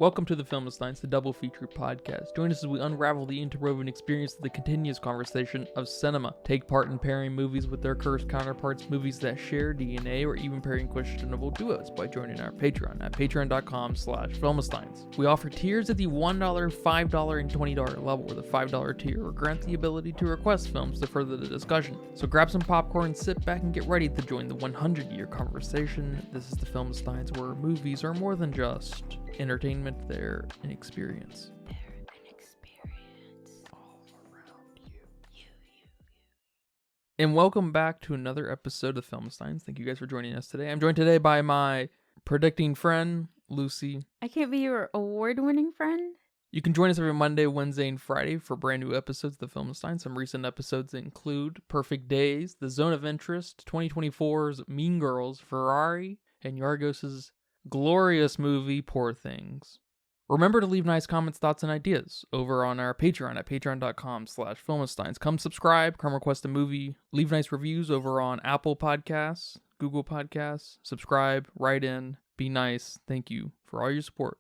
Welcome to the Film Science, the double feature podcast. Join us as we unravel the interwoven experience of the continuous conversation of cinema. Take part in pairing movies with their cursed counterparts, movies that share DNA, or even pairing questionable duos by joining our Patreon at patreon.com/filmscience. We offer tiers at the $1, $5, and $20 level, where the $5 tier will grant the ability to request films to further the discussion. So grab some popcorn, sit back, and get ready to join the 100-year conversation. This is the Film Science, where movies are more than just entertainment, they're an experience. All around you. And welcome back to another episode of Film Science. Thank you guys for joining us today. I'm joined today by my predicting friend, Lucy. I can't be your award-winning friend. You can join us every Monday, Wednesday, and Friday for brand new episodes of the Film Science. Some recent episodes include Perfect Days, The Zone of Interest, 2024's Mean Girls, Ferrari, and Yorgos's glorious movie, Poor Things. Remember to leave nice comments, thoughts, and ideas over on our Patreon at patreon.com/filmsteins. Come subscribe, come request a movie, leave nice reviews over on Apple Podcasts, Google Podcasts, subscribe, write in, be nice. Thank you for all your support.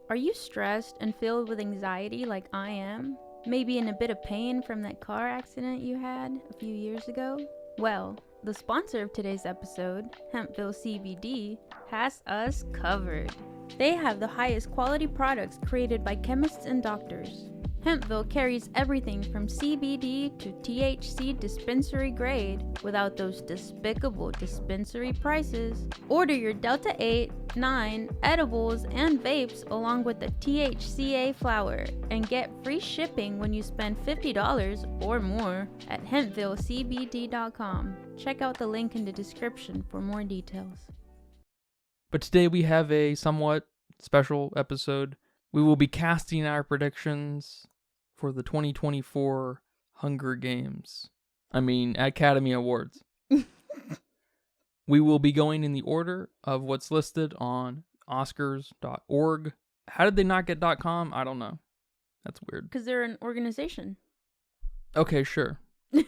Are you stressed and filled with anxiety like I am? Maybe in a bit of pain from that car accident you had a few years ago? Well, the sponsor of today's episode, Hempville CBD, has us covered. They have the highest quality products created by chemists and doctors. Hempville carries everything from CBD to THC dispensary grade without those despicable dispensary prices. Order your Delta 8, 9 edibles and vapes along with the THCA flower and get free shipping when you spend $50 or more at HempvilleCBD.com. Check out the link in the description for more details. But today we have a somewhat special episode. We will be casting our predictions for the 2024 Hunger Games. Academy Awards. We will be going in the order of what's listed on Oscars.org. How did they not get .com? I don't know. That's weird. Because they're an organization. Okay, sure. But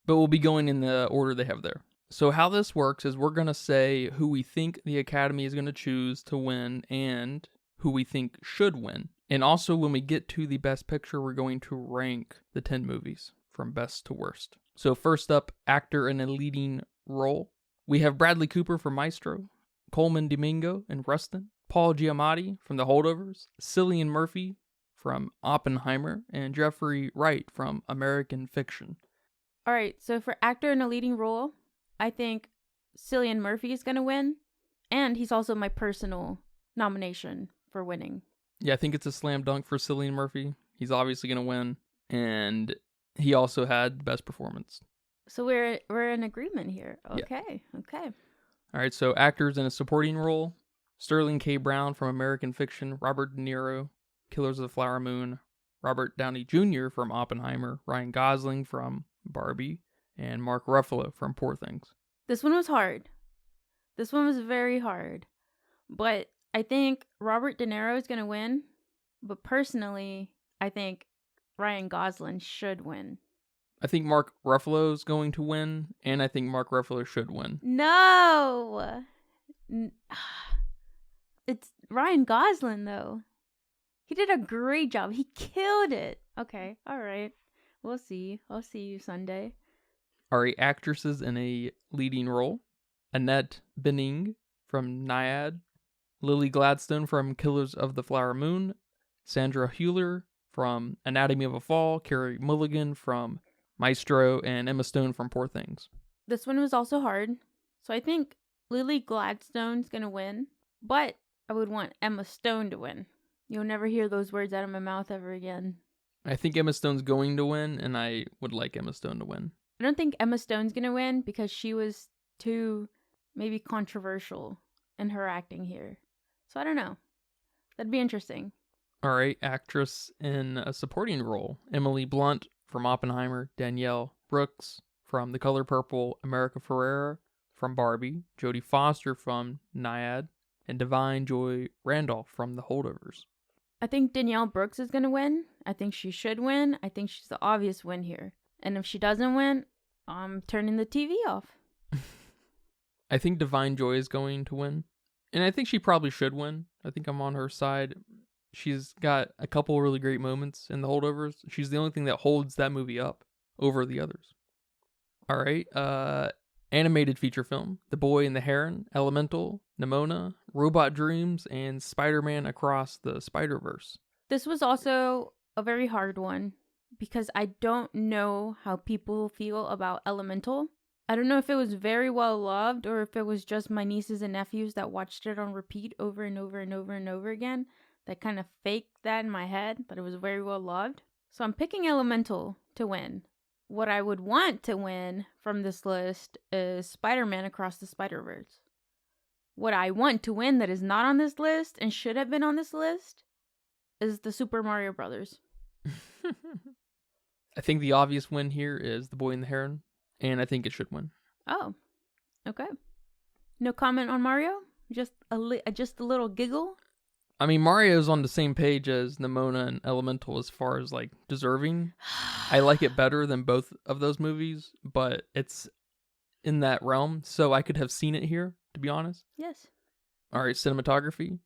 we'll be going in the order they have there. So how this works is we're going to say who we think the Academy is going to choose to win and who we think should win. And also, when we get to the Best Picture, we're going to rank the 10 movies from best to worst. So first up, actor in a leading role. We have Bradley Cooper for Maestro, Coleman Domingo in Rustin, Paul Giamatti from The Holdovers, Cillian Murphy from Oppenheimer, and Jeffrey Wright from American Fiction. All right, so for actor in a leading role, I think Cillian Murphy is going to win. And he's also my personal nomination for winning. Yeah, I think it's a slam dunk for Cillian Murphy. He's obviously going to win. And he also had the best performance. So we're in agreement here. Okay, Yeah. Okay. All right, so actors in a supporting role. Sterling K. Brown from American Fiction, Robert De Niro, Killers of the Flower Moon, Robert Downey Jr. from Oppenheimer, Ryan Gosling from Barbie, and Mark Ruffalo from Poor Things. This one was hard. This one was very hard. But I think Robert De Niro is going to win. But personally, I think Ryan Gosling should win. I think Mark Ruffalo is going to win, and I think Mark Ruffalo should win. No! It's Ryan Gosling, though. He did a great job. He killed it. Okay, all right. We'll see. I'll see you Sunday. Are actresses in a leading role. Annette Bening from Nyad, Lily Gladstone from Killers of the Flower Moon, Sandra Hüller from Anatomy of a Fall, Carey Mulligan from Maestro, and Emma Stone from Poor Things. This one was also hard. So I think Lily Gladstone's going to win, but I would want Emma Stone to win. You'll never hear those words out of my mouth ever again. I think Emma Stone's going to win, and I would like Emma Stone to win. I don't think Emma Stone's going to win because she was too maybe controversial in her acting here. So I don't know. That'd be interesting. All right, actress in a supporting role. Emily Blunt from Oppenheimer, Danielle Brooks from The Color Purple, America Ferrera from Barbie, Jodie Foster from Nyad, and Divine Joy Randolph from The Holdovers. I think Danielle Brooks is going to win. I think she should win. I think she's the obvious win here. And if she doesn't win, I'm turning the TV off. I think Divine Joy is going to win. And I think she probably should win. I think I'm on her side. She's got a couple really great moments in The Holdovers. She's the only thing that holds that movie up over the others. All right. Animated feature film: The Boy and the Heron, Elemental, Nimona, Robot Dreams, and Spider-Man Across the Spider-Verse. This was also a very hard one because I don't know how people feel about Elemental. I don't know if it was very well loved or if it was just my nieces and nephews that watched it on repeat over and over and over and over again that kind of faked that in my head, that it was very well loved. So I'm picking Elemental to win. What I would want to win from this list is Spider-Man Across the Spider-Verse. What I want to win that is not on this list and should have been on this list is the Super Mario Brothers. I think the obvious win here is The Boy and the Heron, and I think it should win. Oh, okay. No comment on Mario? Just a little giggle? I mean, Mario's on the same page as Nimona and Elemental as far as, like, deserving. I like it better than both of those movies, but it's in that realm, so I could have seen it here, to be honest. Yes. All right, cinematography: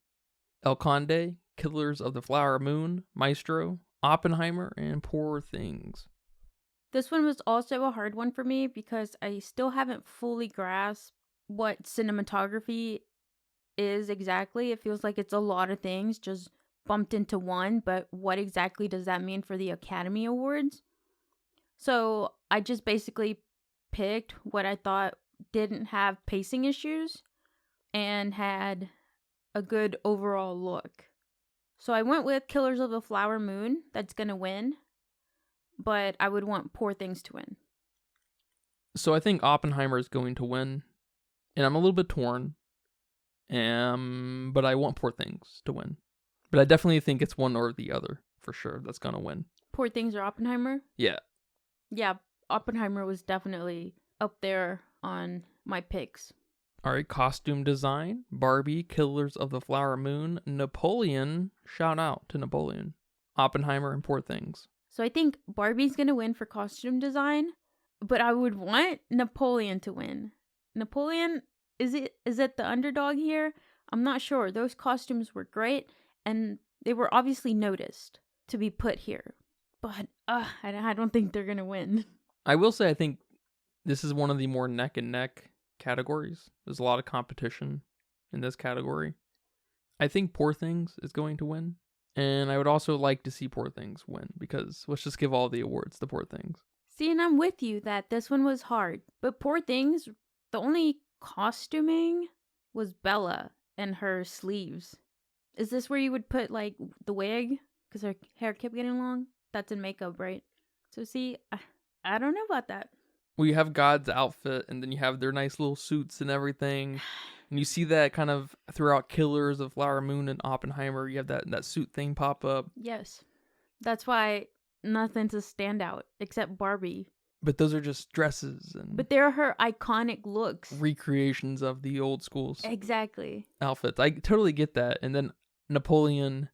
El Conde, Killers of the Flower Moon, Maestro, Oppenheimer, and Poor Things. This one was also a hard one for me because I still haven't fully grasped what cinematography is exactly. It feels like it's a lot of things just bumped into one, but what exactly does that mean for the Academy Awards? So I just basically picked what I thought didn't have pacing issues and had a good overall look. So I went with Killers of the Flower Moon. That's going to win. But I would want Poor Things to win. So I think Oppenheimer is going to win, and I'm a little bit torn. But I want Poor Things to win. But I definitely think it's one or the other for sure that's going to win. Poor Things or Oppenheimer? Yeah. Yeah, Oppenheimer was definitely up there on my picks. All right, costume design: Barbie, Killers of the Flower Moon, Napoleon. Shout out to Napoleon. Oppenheimer, and Poor Things. So I think Barbie's going to win for costume design, but I would want Napoleon to win. Napoleon, is it the underdog here? I'm not sure. Those costumes were great, and they were obviously noticed to be put here. But I don't think they're going to win. I will say I think this is one of the more neck and neck categories. There's a lot of competition in this category. I think Poor Things is going to win. And I would also like to see Poor Things win, because let's just give all the awards to Poor Things. See, and I'm with you that this one was hard. But Poor Things, the only costuming was Bella and her sleeves. Is this where you would put, like, the wig? Because her hair kept getting long? That's in makeup, right? So see, I don't know about that. Well, you have God's outfit, and then you have their nice little suits and everything. And you see that kind of throughout Killers of Flower Moon and Oppenheimer. You have that suit thing pop up. Yes. That's why nothing to stand out except Barbie. But those are just dresses and But they're her iconic looks. recreations of the old school's Exactly. outfits. I totally get that. And then Napoleon,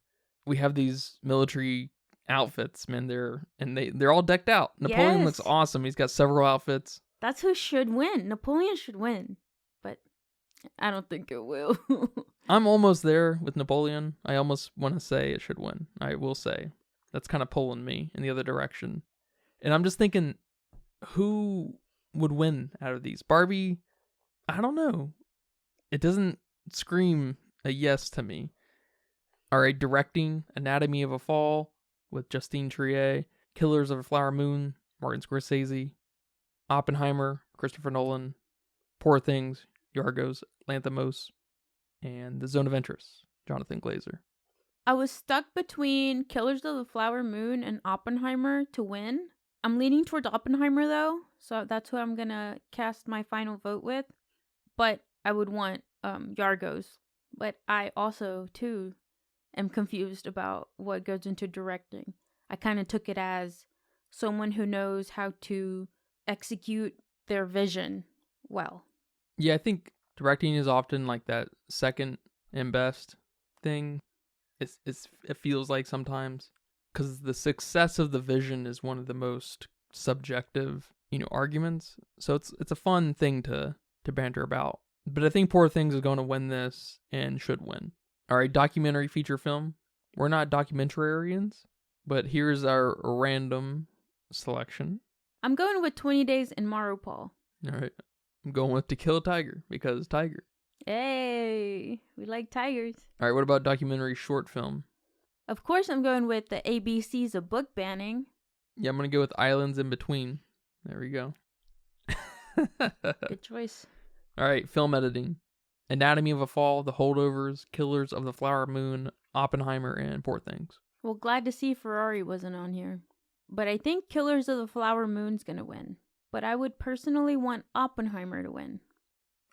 we have these military outfits, man. They're all decked out. Napoleon Yes. looks awesome. He's got several outfits. That's who should win. Napoleon should win. But I don't think it will. I'm almost there with Napoleon. I almost want to say it should win. I will say. That's kind of pulling me in the other direction. And I'm just thinking, who would win out of these? Barbie? I don't know. It doesn't scream a yes to me. All right, directing: Anatomy of a Fall with Justine Triet, Killers of a Flower Moon, Martin Scorsese, Oppenheimer, Christopher Nolan, Poor Things, Yorgos Lanthimos, and The Zone of Interest, Jonathan Glazer. I was stuck between Killers of the Flower Moon and Oppenheimer to win. I'm leaning towards Oppenheimer though, so that's who I'm gonna cast my final vote with. But I would want Yorgos. But I also too am confused about what goes into directing. I kind of took it as someone who knows how to execute their vision well. Yeah, I think directing is often like that second and best thing. It feels like sometimes, because the success of the vision is one of the most subjective, arguments. So it's a fun thing to banter about. But I think Poor Things is going to win this and should win. All right, documentary feature film. We're not documentarians, but here's our random selection. I'm going with 20 Days in Marupol. All right. I'm going with To Kill a Tiger because tiger. Hey, we like tigers. All right, what about documentary short film? Of course, I'm going with the ABCs of book banning. Yeah, I'm going to go with Islands in Between. There we go. Good choice. All right, film editing. Anatomy of a Fall, The Holdovers, Killers of the Flower Moon, Oppenheimer, and Poor Things. Well, glad to see Ferrari wasn't on here. But I think Killers of the Flower Moon's gonna win. But I would personally want Oppenheimer to win.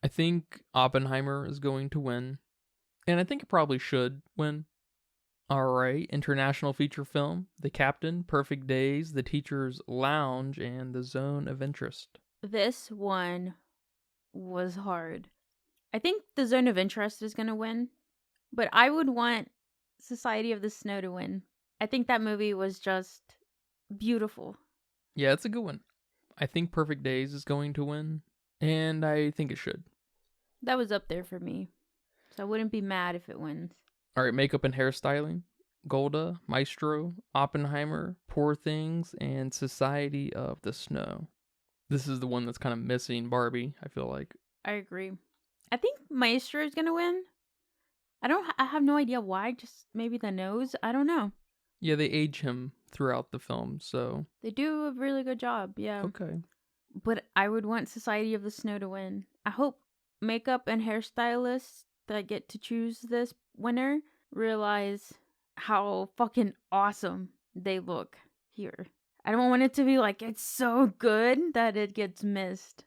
I think Oppenheimer is going to win. And I think it probably should win. All right, international feature film, The Captain, Perfect Days, The Teacher's Lounge, and The Zone of Interest. This one was hard. I think The Zone of Interest is gonna win. But I would want Society of the Snow to win. I think that movie was just beautiful. Yeah, it's a good one. I think Perfect Days is going to win, and I think it should. That was up there for me. So I wouldn't be mad if it wins. All right, makeup and hairstyling. Golda, Maestro, Oppenheimer, Poor Things, and Society of the Snow. This is the one that's kind of missing Barbie, I feel like. I agree. I think Maestro is gonna win. I have no idea why. Just maybe the nose. I don't know. Yeah, they age him throughout the film, so. They do a really good job. Yeah. Okay. But I would want Society of the Snow to win. I hope makeup and hairstylists that get to choose this winner realize how fucking awesome they look here. I don't want it to be like it's so good that it gets missed.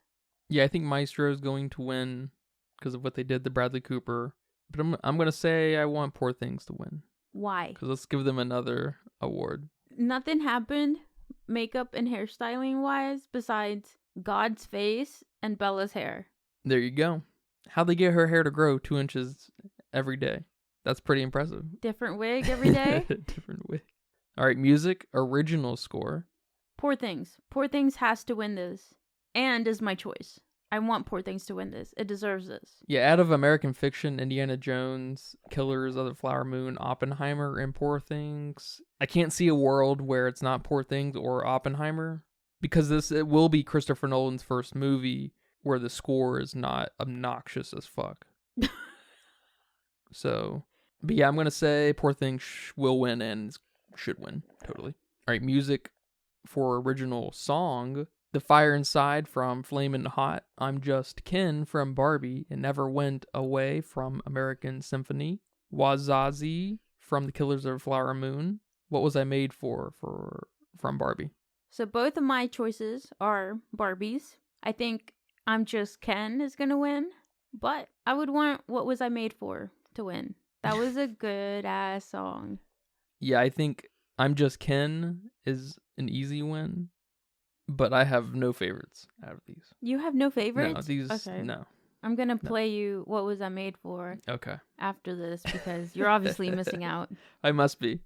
Yeah, I think Maestro is going to win because of what they did to Bradley Cooper. But I'm going to say I want Poor Things to win. Why? Because let's give them another award. Nothing happened makeup and hairstyling wise besides God's face and Bella's hair. There you go. How'd they get her hair to grow 2 inches every day? That's pretty impressive. Different wig every day? Different wig. All right, music, original score. Poor Things. Poor Things has to win this. And is my choice. I want Poor Things to win this. It deserves this. Yeah, out of American Fiction, Indiana Jones, Killers of the Flower Moon, Oppenheimer, and Poor Things, I can't see a world where it's not Poor Things or Oppenheimer. Because it will be Christopher Nolan's first movie where the score is not obnoxious as fuck. So, but yeah, I'm going to say Poor Things will win and should win. Totally. All right, music for original song. The Fire Inside from Flamin' Hot, I'm Just Ken from Barbie, It Never Went Away from American Symphony, Wazazi from The Killers of the Flower Moon, What Was I Made For from Barbie. So both of my choices are Barbies. I think I'm Just Ken is going to win, but I would want What Was I Made For to win. That was a good ass song. Yeah, I think I'm Just Ken is an easy win. But I have no favorites out of these. You have no favorites? No, these, okay. No. I'm going to play you What Was I Made For Okay. after this because you're obviously missing out. I must be.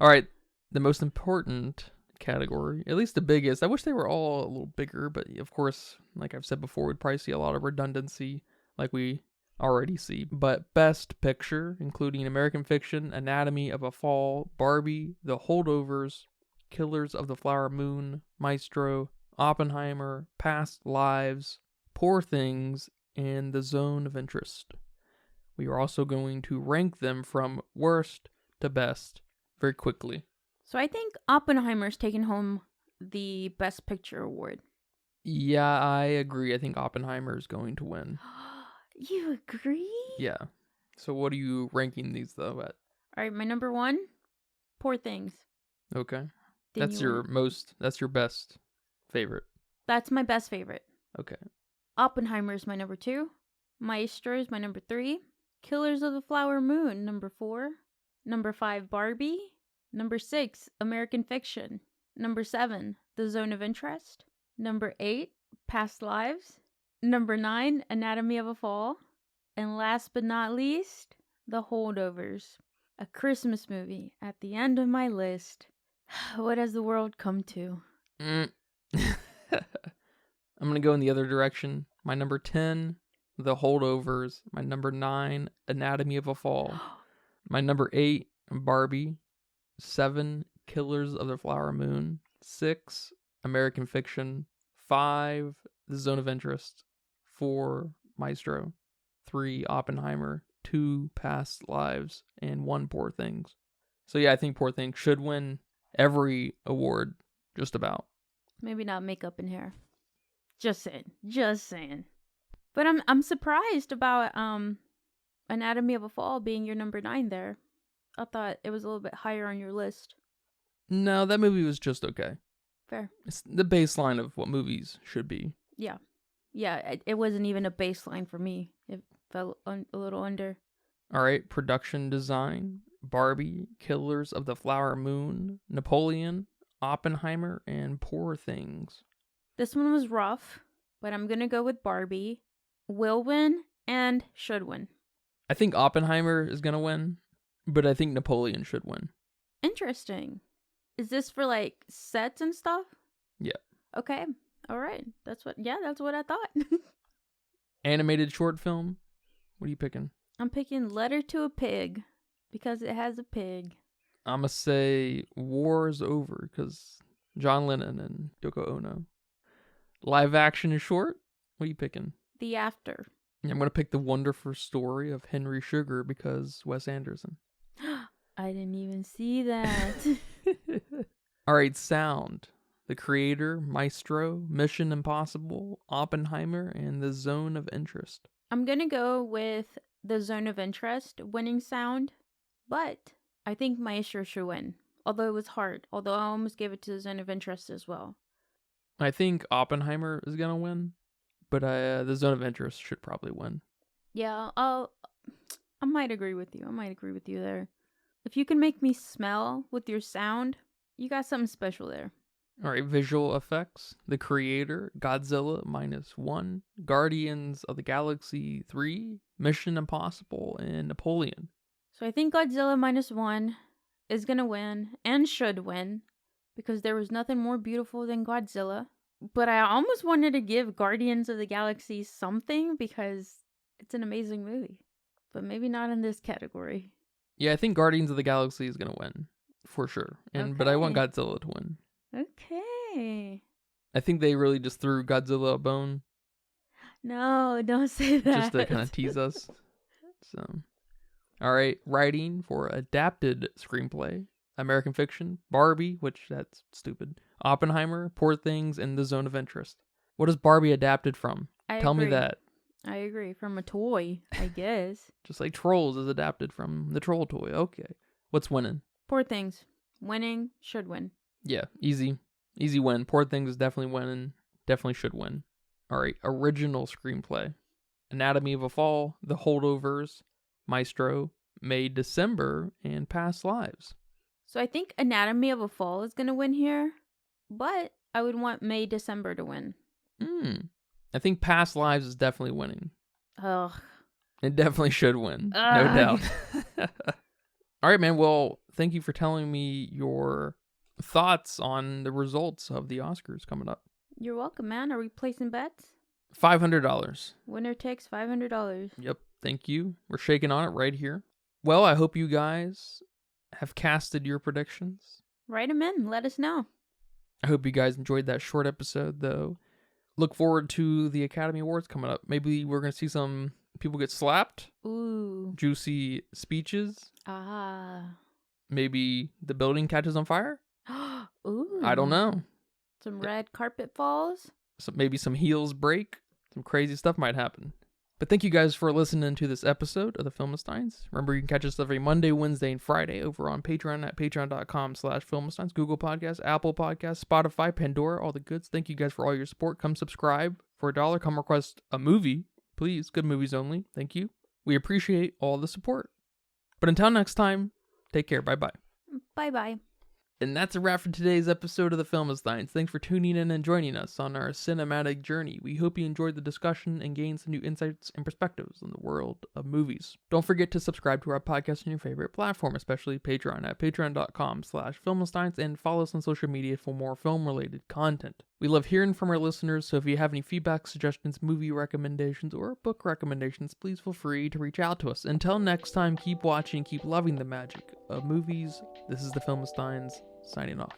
All right, the most important category, at least the biggest. I wish they were all a little bigger, but of course, like I've said before, we'd probably see a lot of redundancy like we already see. But Best Picture, including American Fiction, Anatomy of a Fall, Barbie, The Holdovers, Killers of the Flower Moon, Maestro, Oppenheimer, Past Lives, Poor Things, and The Zone of Interest. We are also going to rank them from worst to best very quickly. So I think Oppenheimer's taking home the Best Picture award. Yeah, I agree. I think Oppenheimer is going to win. You agree? Yeah. So what are you ranking these, though, at? All right, my number one, Poor Things. Okay. Then That's you your want- that's your best favorite. That's my best favorite. Okay. Oppenheimer's my number 2. Maestro is my number 3. Killers of the Flower Moon, number 4. Number 5, Barbie. Number 6, American Fiction. Number 7, The Zone of Interest. Number 8, Past Lives. Number 9, Anatomy of a Fall. And last but not least, The Holdovers. A Christmas movie at the end of my list. What has the world come to? I'm going to go in the other direction. My number 10 The Holdovers. My number 9, Anatomy of a Fall. My number 8, Barbie. 7, Killers of the Flower Moon. 6, American Fiction. 5, The Zone of Interest. 4, Maestro. 3, Oppenheimer. 2, Past Lives. And 1, Poor Things. So yeah, I think Poor Things should win every award, just about. Maybe not makeup and hair. Just saying. But I'm surprised about Anatomy of a Fall being your number 9 there. I thought it was a little bit higher on your list. No, that movie was just okay. Fair. It's the baseline of what movies should be. Yeah. It wasn't even a baseline for me. It fell a little under. All right, production design, Barbie, Killers of the Flower Moon, Napoleon, Oppenheimer, and Poor Things. This one was rough, but I'm gonna go with Barbie. Will win and should win. I think Oppenheimer is gonna win, but I think Napoleon should win. Interesting. Is this for like sets and stuff? Yeah. Okay. All right. That's what I thought. Animated short film, what are you picking? I'm picking Letter to a Pig because it has a pig. I'm gonna say War's Over because John Lennon and Yoko Ono. Live action short, what are you picking? The After. I'm gonna pick The Wonderful Story of Henry Sugar because Wes Anderson. I didn't even see that. All right, sound. The Creator, Maestro, Mission Impossible, Oppenheimer, and The Zone of Interest. I'm gonna go with The Zone of Interest winning sound, but I think Maestro should win. Although it was hard. Although I almost gave it to The Zone of Interest as well. I think Oppenheimer is gonna win, but The Zone of Interest should probably win. Yeah, I might agree with you. There. If you can make me smell with your sound, you got something special there. All right, visual effects. The Creator, Godzilla -1, Guardians of the Galaxy 3, Mission Impossible, and Napoleon. So I think Godzilla -1 is going to win and should win because there was nothing more beautiful than Godzilla. But I almost wanted to give Guardians of the Galaxy something because it's an amazing movie. But maybe not in this category. Yeah, I think Guardians of the Galaxy is going to win for sure. But I want Godzilla to win. Okay. I think they really just threw Godzilla a bone. No, don't say that. Just to kind of tease us. So, all right, writing for adapted screenplay, American Fiction, Barbie, which that's stupid, Oppenheimer, Poor Things, and The Zone of Interest. What is Barbie adapted from? Tell me that. I agree. From a toy, I guess. Just like Trolls is adapted from the Troll toy. Okay. What's winning? Poor Things. Winning, should win. Yeah, easy. Easy win. Poor Things is definitely winning. Definitely should win. All right, original screenplay. Anatomy of a Fall, The Holdovers, Maestro, May December, and Past Lives. So I think Anatomy of a Fall is going to win here, but I would want May December to win. I think Past Lives is definitely winning. Ugh. It definitely should win. No doubt. All right, man. Well, thank you for telling me your thoughts on the results of the Oscars coming up. You're welcome, man. Are we placing bets? $500. Winner takes $500. Yep. Thank you. We're shaking on it right here. Well, I hope you guys have casted your predictions. Write them in. Let us know. I hope you guys enjoyed that short episode, though. Look forward to the Academy Awards coming up. Maybe we're going to see some people get slapped. Ooh. Juicy speeches. Ah. Maybe the building catches on fire. Ooh. I don't know. Some red carpet falls. So maybe some heels break. Some crazy stuff might happen. But thank you guys for listening to this episode of the Filmistines. Remember, you can catch us every Monday, Wednesday, and Friday over on Patreon at patreon.com/Filmistines, Google Podcasts, Apple Podcasts, Spotify, Pandora, all the goods. Thank you guys for all your support. Come subscribe for $1. Come request a movie. Please, good movies only. Thank you. We appreciate all the support. But until next time, take care. Bye-bye. Bye-bye. And that's a wrap for today's episode of the Filmistines. Thanks for tuning in and joining us on our cinematic journey. We hope you enjoyed the discussion and gained some new insights and perspectives on the world of movies. Don't forget to subscribe to our podcast on your favorite platform, especially Patreon at patreon.com/Filmistines, and follow us on social media for more film-related content. We love hearing from our listeners, so if you have any feedback, suggestions, movie recommendations, or book recommendations, please feel free to reach out to us. Until next time, keep watching, keep loving the magic of movies. This is the Filmsteins, signing off.